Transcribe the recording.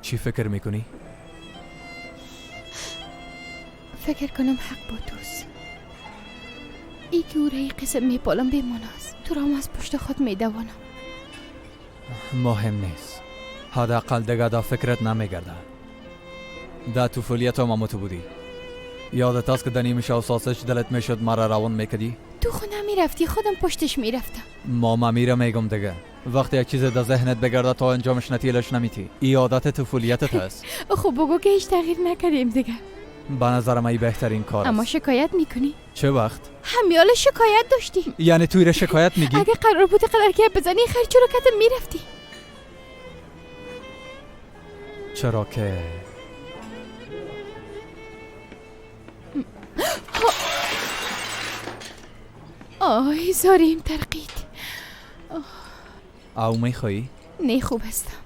چی فکر میکنی؟ فکر کنم حق با توست. ای که او را ای قسم میپالم بیماناست، تو را هم از پشت خود میدوانم. مهم نیست. حداقل دیگه دا فکرت نمیگرده. دا طفولیت هم تو بودی. یادت است که در نیمه شب ساسج دلت میشد مرا روان میکدی؟ تو خود نمیرفتی، خودم پشتش میرفتم. ماما میره میگم دیگه. وقتی یک چیز در ذهنت بگرده تا انجامش نتیلش نمیتی. ای عادت طفولیتت هست. خب بگو که هیچ تغییر نکردیم دیگه. به نظرم ای بهترین کار است. اما شکایت میکنی؟ چه وقت؟ همیال شکایت داشتی. یعنی توی را شکایت میگی؟ اگه قرار بود قرار که بزنی خیر چرا کتم میرفتی؟ چرا که آی زاریم ترقید. او میخوایی؟ نه خوب هستم.